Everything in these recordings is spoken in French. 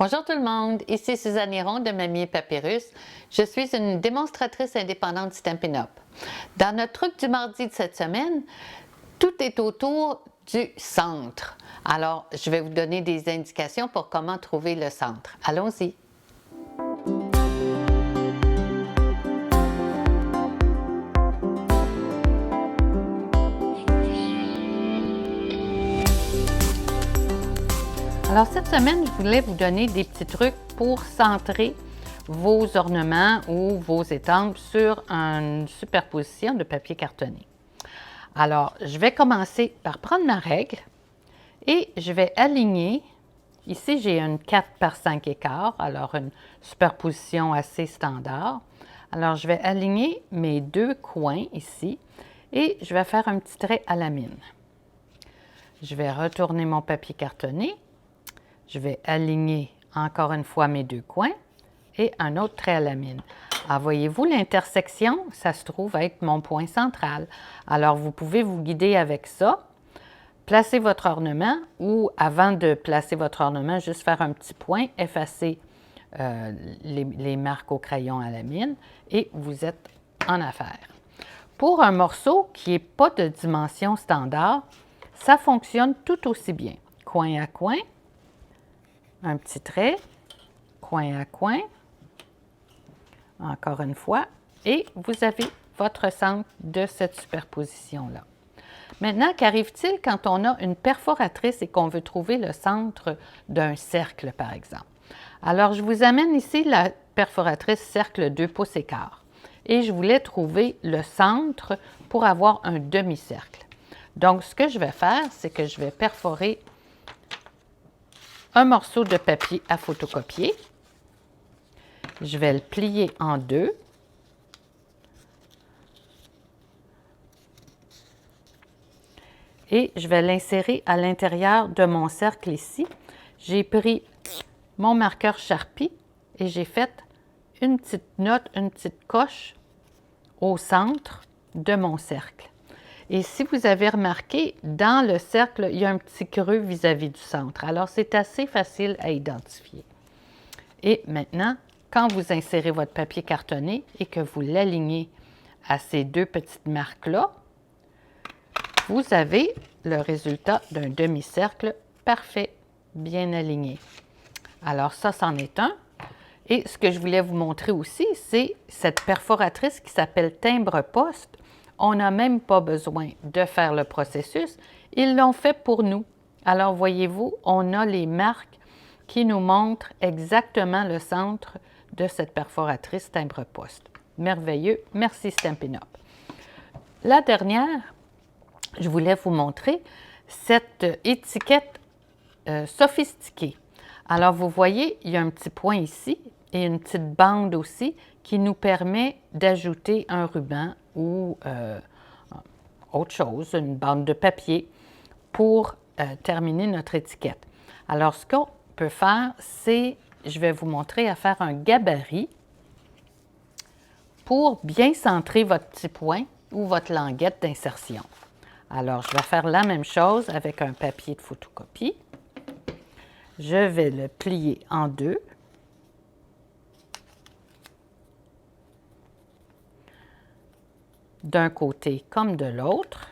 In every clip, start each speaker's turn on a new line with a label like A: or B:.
A: Bonjour tout le monde, ici Suzanne Hiron de Mamie et Papyrus. Je suis une démonstratrice indépendante Stampin' Up! Dans notre truc du mardi de cette semaine, tout est autour du centre. Alors, je vais vous donner des indications pour comment trouver le centre. Allons-y! Alors cette semaine, je voulais vous donner des petits trucs pour centrer vos ornements ou vos étampes sur une superposition de papier cartonné. Alors, je vais commencer par prendre ma règle et je vais aligner. Ici, j'ai une 4 par 5 écarts, alors une superposition assez standard. Alors, je vais aligner mes deux coins ici et je vais faire un petit trait à la mine. Je vais retourner mon papier cartonné. Je vais aligner encore une fois mes deux coins et un autre trait à la mine. Alors, voyez-vous, l'intersection, ça se trouve être mon point central. Alors, vous pouvez vous guider avec ça. Placez votre ornement ou, avant de placer votre ornement, juste faire un petit point, effacer les marques au crayon à la mine et vous êtes en affaire. Pour un morceau qui n'est pas de dimension standard, ça fonctionne tout aussi bien. Coin à coin, un petit trait, coin à coin, encore une fois, et vous avez votre centre de cette superposition-là. Maintenant, qu'arrive-t-il quand on a une perforatrice et qu'on veut trouver le centre d'un cercle, par exemple? Alors, je vous amène ici la perforatrice cercle 2 pouces et quart. Et je voulais trouver le centre pour avoir un demi-cercle. Donc, ce que je vais faire, c'est que je vais perforer un morceau de papier à photocopier. Je vais le plier en deux. Et je vais l'insérer à l'intérieur de mon cercle ici. J'ai pris mon marqueur Sharpie et j'ai fait une petite note, une petite coche au centre de mon cercle. Et si vous avez remarqué, dans le cercle, il y a un petit creux vis-à-vis du centre. Alors, c'est assez facile à identifier. Et maintenant, quand vous insérez votre papier cartonné et que vous l'alignez à ces deux petites marques-là, vous avez le résultat d'un demi-cercle parfait, bien aligné. Alors ça, c'en est un. Et ce que je voulais vous montrer aussi, c'est cette perforatrice qui s'appelle timbre-poste. On n'a même pas besoin de faire le processus. Ils l'ont fait pour nous. Alors, voyez-vous, on a les marques qui nous montrent exactement le centre de cette perforatrice timbre-poste. Merveilleux. Merci Stampin' Up! La dernière, je voulais vous montrer cette étiquette sophistiquée. Alors, vous voyez, il y a un petit point ici et une petite bande aussi qui nous permet d'ajouter un ruban ou autre chose, une bande de papier pour terminer notre étiquette. Alors, ce qu'on peut faire, c'est, je vais vous montrer à faire un gabarit pour bien centrer votre petit point ou votre languette d'insertion. Alors, je vais faire la même chose avec un papier de photocopie. Je vais le plier en deux. D'un côté comme de l'autre.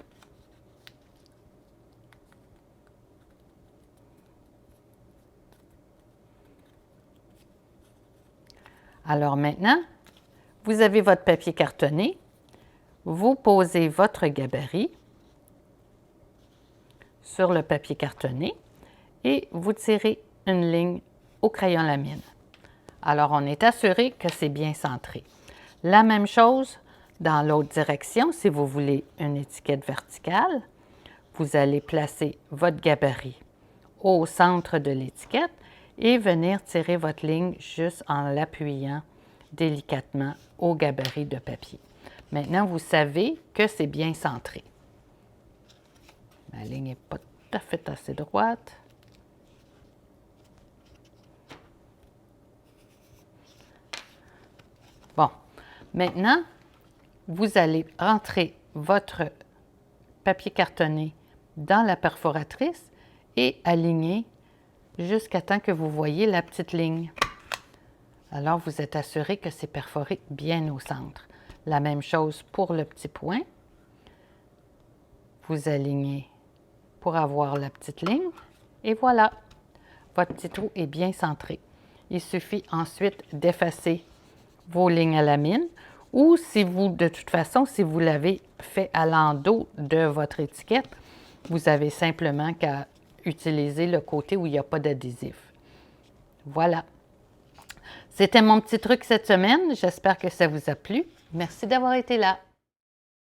A: Alors maintenant, vous avez votre papier cartonné. Vous posez votre gabarit sur le papier cartonné et vous tirez une ligne au crayon lamine. Alors, on est assuré que c'est bien centré. La même chose dans l'autre direction, si vous voulez une étiquette verticale, vous allez placer votre gabarit au centre de l'étiquette et venir tirer votre ligne juste en l'appuyant délicatement au gabarit de papier. Maintenant, vous savez que c'est bien centré. Ma ligne n'est pas tout à fait assez droite. Bon, maintenant, vous allez rentrer votre papier cartonné dans la perforatrice et aligner jusqu'à temps que vous voyez la petite ligne. Alors, vous êtes assuré que c'est perforé bien au centre. La même chose pour le petit point. Vous alignez pour avoir la petite ligne. Et voilà, votre petit trou est bien centré. Il suffit ensuite d'effacer vos lignes à la mine ou si vous, de toute façon, si vous l'avez fait à l'endos de votre étiquette, vous avez simplement qu'à utiliser le côté où il n'y a pas d'adhésif. Voilà. C'était mon petit truc cette semaine. J'espère que ça vous a plu. Merci d'avoir été là.